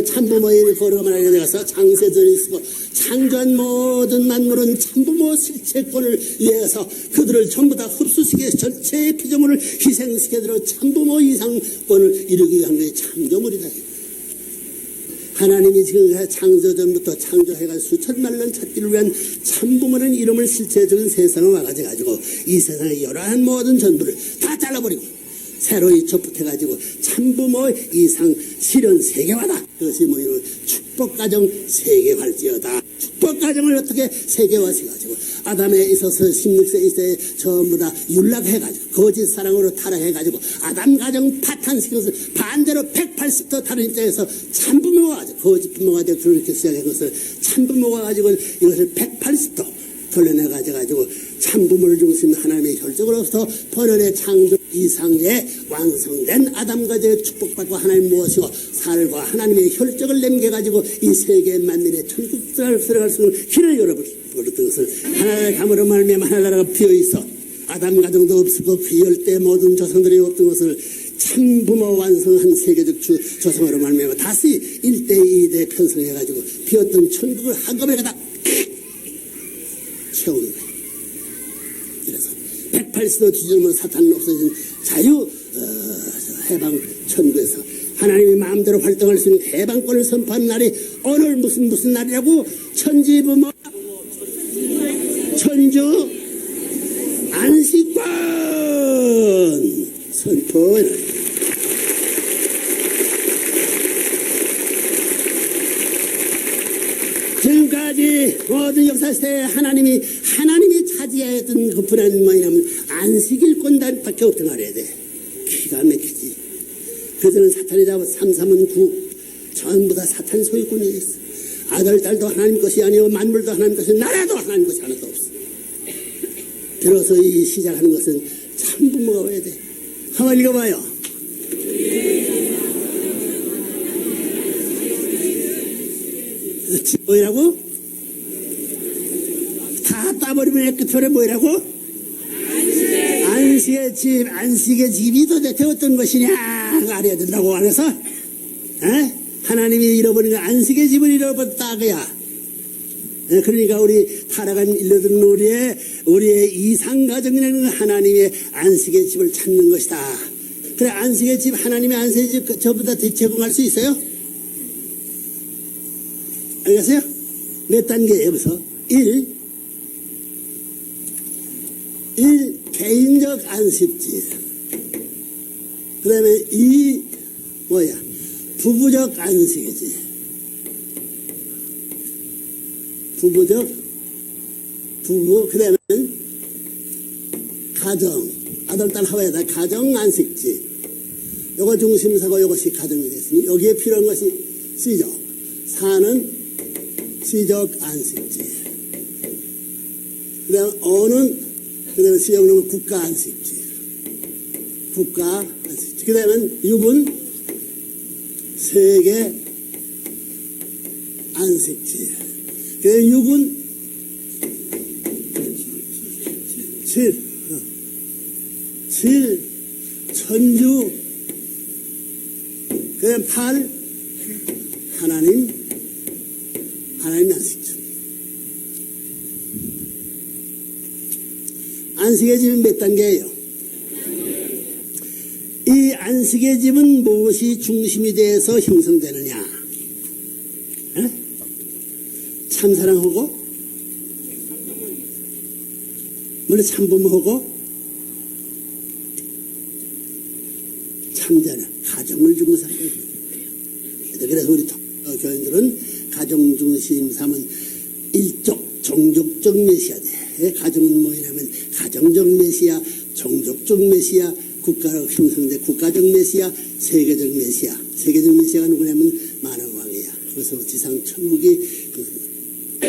참부모의 거룩함을 알게 되어서 창세전이 쓰고 창조한 모든 만물은 참부모 실체권을 위해서 그들을 전부 다 흡수시켜 전체의 피조물을 희생시켜들어 참부모 이상권을 이루기 위한 것이 창조물이다. 하나님이 지금 창조전부터 창조해가 수천만 년 찾기를 위한 참부모라는 이름을 실체적인 세상을 와가지고 이 세상의 여러한 모든 전부를 다 잘라버리고 새로 이첩부터해가지고 참부모 이상 실현 세계화다. 그것이 뭐냐면 축복가정 세계화일지어다. 축복가정을 어떻게 세계화시켜가지고 아담에 있어서 16세 이때 전부 다 윤락해가지고 거짓 사랑으로 타락해가지고 아담 가정 파탄시켜서 반대로 180도 다른 입장에서 참부모가 가지고 거짓 부모가 되고 그렇게 시작한 것을 참부모가 가지고 이것을 180도 돌려내가지고 참부모를 중심 하나님의 혈적으로부터 번연의 창조 이상의 완성된 아담 가정의 축복받고 하나님 무엇이고 살과 하나님의 혈적을 남겨가지고 이 세계 만민의 천국을 들어갈 수 있는 길을 열어버렸던 것을 하나님의 감으로 말미암아 하나나라가 비어있어 아담 가정도 없었고 그 열대 모든 조상들이 없던 것을 참부모 완성한 세계적 조상으로 말미암아 다시 1대 2대 편성해가지고 비었던 천국을 한꺼번에 가다 채우는 거예요. 그래서 180도 뒤집으면 사탄은 없어진 자유 해방 천국에서 하나님이 마음대로 활동할 수 있는 해방권을 선포한 날이 오늘 무슨 날이라고 천지부모 천주 안식권 선포. 지금까지 모든 역사 시대에 하나님이 차지했던 그 분야는 뭐냐면 안식일권단밖에 없던 말해야 돼. 기가 막히지. 그들은 사탄이 잡아 3, 9 전부 다 사탄 소유권이 있어. 아들, 딸도 하나님 것이 아니고 만물도 하나님 것이 나라도 하나님 것이 하나도 없어. 비로소 이 시작하는 것은 참부모가 와야 돼. 한번 읽어봐요. 뭐라고? 다 따버리면 끝표에 뭐라고? 안식의 집이 도대체 어떤 것이냐 알아야 된다고 안 해서 하나님이 잃어버린 거 안식의 집을 잃어버렸다 그야. 그러니까 우리 타락한 일러든 우리의 이상가정이라는 하나님의 안식의 집을 찾는 것이다. 그래 안식의 집 하나님의 안식의 집 전부 다 제공할 수 있어요? 알겠어요? 몇 단계예요? 여기서 1 개인적 안식지. 그 다음에 2 부부적 안식이지. 부부. 그 다음에 가정. 아들, 딸 하와야다. 가정 안식지. 요거 중심사고 요것이 가정이 됐으니 여기에 필요한 것이 시적. 4는 시적 안식지. 그 다음에 5는 그 다음에 시적은 국가 안식지. 국가 안식지. 그 다음에 6은 세계 안식지. 그 다음에 6은 7 천주. 그 다음에 8 하나님 안식주. 안식의 집은 몇 단계예요? 이 안식의 집은 무엇이 중심이 돼서 형성되느냐? 참사랑하고 물론 참부모하고 참자는 가정을 중심하는. 그래서 우리 교인들은 가정 중심 삼은 일족 종족적 메시아 돼. 가정은 뭐냐면 가정적 메시아, 종족적 메시아, 국가로 형성된 국가적 메시아, 세계적 메시아. 세계적 메시아가 누구냐면 만왕왕이야. 그래서 지상 천국이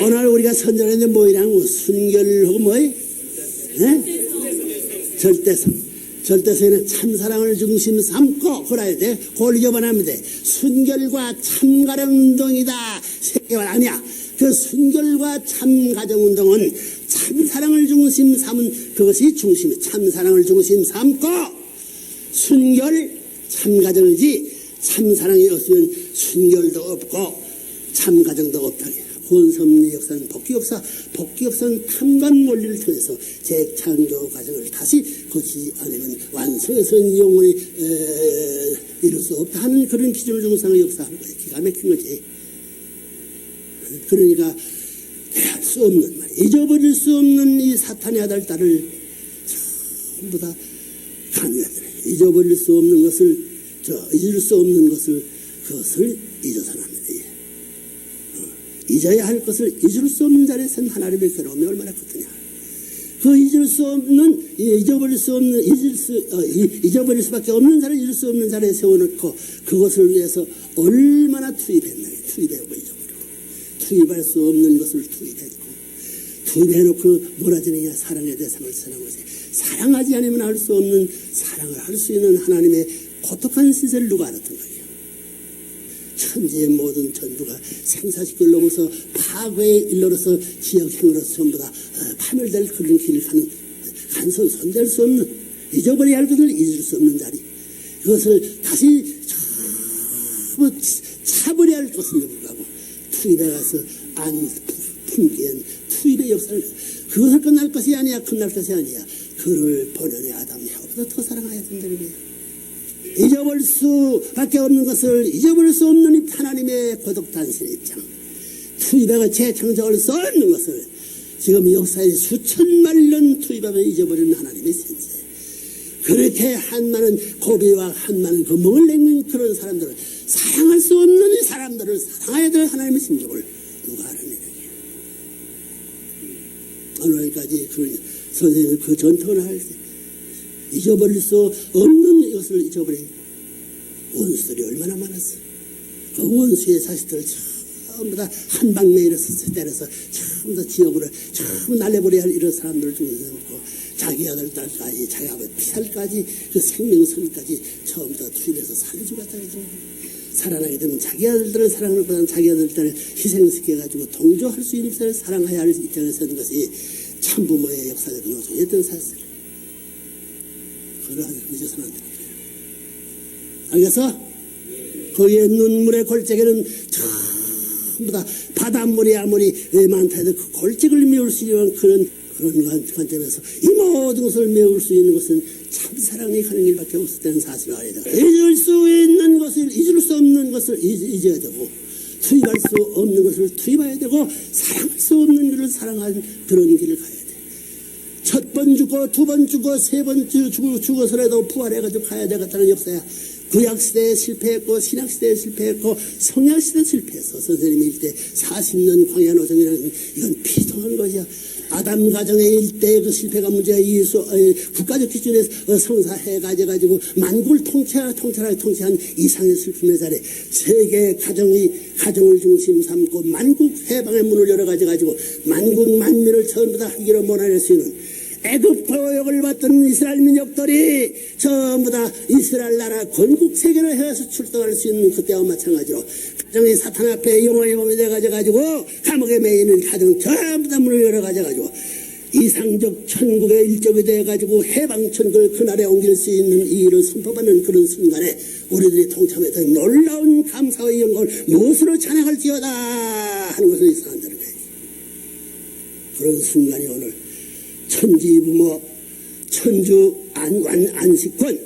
오늘 우리가 선전하는데 뭐이라고 순결하고 뭐이? 절대성. 절대성에는 참사랑을 중심 삼고 호라야 돼. 그걸 잊어버리면 돼. 순결과 참가정운동이다. 세계화 아니야. 그 순결과 참가정운동은 참사랑을 중심 삼은 그것이 중심이. 참사랑을 중심 삼고 순결 참가정이지 참사랑이 없으면 순결도 없고 참가정도 없다. 구원섭리 역사는 복귀 역사는 탐관 원리를 통해서 재창조 과정을 다시 거치지 않으면 완성해서는 영원히 이룰 수 없다 하는 그런 기준을 두고 상의 역사하는 거예요. 기가 막힌 거지. 그러니까 대할 수 없는 말, 잊어버릴 수 없는 이 사탄의 아들 딸을 전부 다 간유하더래. 잊을 수 없는 것을 그것을 잊어서는 안 돼. 잊어야 할 것을 잊을 수 없는 자리에서는 하나님의 괴로움이 얼마나 크더냐. 그 잊어버릴 수밖에 없는 자를 잊을 수 없는 자리에 세워놓고 그것을 위해서 얼마나 투입했나. 투입하고 잊어버리고 투입할 수 없는 것을 투입해놓고 뭐라 지느냐. 사랑의 대상을 사랑하지. 사랑하지 않으면 알 수 없는 사랑을 할 수 있는 하나님의 고독한 신세를 누가 알았던 거예요. 천지의 모든 전부가 생사식을 넘어서 파괴에 일러서 지역행으로서 전부 다 파멸될 그런 길을 가는 손댈 수 없는 잊어버려야 할 것을 잊을 수 없는 자리, 그것을 다시 차버려야 할 것을 불구하고 투입해 가서 안 품기엔 투입의 역사를 그것을 끝날 것이 아니야. 그를 본연의 아담 혀보다 더 사랑해야 된다는 거예요. 잊어버릴 수밖에 없는 것을 잊어버릴 수 없는 하나님의 고독단신의 입장, 투입해가 재창조할 수 없는 것을 지금 역사에 수천만 년 투입하며 잊어버리는 하나님의 신세. 그렇게 한많은 고비와 한많은 거멍을 내는 그런 사람들을, 사랑할 수 없는 이 사람들을 사랑해야 될 하나님의 심정을 누가 알아내느냐. 오늘까지 그 선생님은 그 전통을 할 때 잊어버릴 수 없는 이것을 잊어버려. 원수들이 얼마나 많았어. 그 원수의 자식들 전부 다 한방매일에서 때려서 전부 다 지역으로 전부 날려버려야 할 이런 사람들 중에서 자기 아들 딸까지 자기 아버지 피살까지 그 생명선까지 전부 다 투입해서 살려주고 갔다. 살아나게 되면 자기 아들들을 사랑하는 것보다는 자기 아들들을 희생시켜가지고 동조할 수 있는 사람을 사랑해야 할 입장에 서는 것이 참부모의 역사적 노동이었던 사실. 그걸 잊어서는 안 됩니다. 알겠어? 거기에 눈물의 골짜기는 전부 다 바닷물이 아무리 많다 해도 그 골짜기를 메울 수 있는 그런 관점에서 이 모든 것을 메울 수 있는 것은 참사랑이 가는 길밖에 없었다는 사실을 알아야 돼. 잊을 수 있는 것을 잊을 수 없는 것을 잊어야 되고, 투입할 수 없는 것을 투입해야 되고, 사랑할 수 없는 것을 사랑하는 그런 길을 가야 돼. 첫 번 죽고 두 번 죽고 세 번 죽어서라도 부활해가지고 가야 되겠다는 역사야. 구약시대에 실패했고 신약시대에 실패했고 성약시대에 실패했어. 선생님이 일대 40년 광야 노정이라는 이건 비통한 것이야. 아담 가정의 일대 그 실패가 문제야. 국가적 기준에서 성사해가지고 만국을 통찰한 이상의 슬픔의 자리, 세계 가정을 중심 삼고 만국 해방의 문을 열어가지고 만국 만민을 전부 다 한기로 몰아낼 수 있는 애굽 포역을 받던 이스라엘 민족들이 전부 다 이스라엘 나라 건국 세계를 해서 출동할 수 있는 그때와 마찬가지로 가정이 사탄 앞에 영혼의 몸이 돼가지고 감옥에 매이는 가정 전부 다 문을 열어가지고 이상적 천국의 일적이 돼가지고 해방천국을 그날에 옮길 수 있는 이 일을 선포받는 그런 순간에 우리들이 동참했던 놀라운 감사의 영광을 무엇으로 찬양할지어다 하는 것을 이상한다는 거예요. 그런 순간이 오늘 천지부모 천주 안식권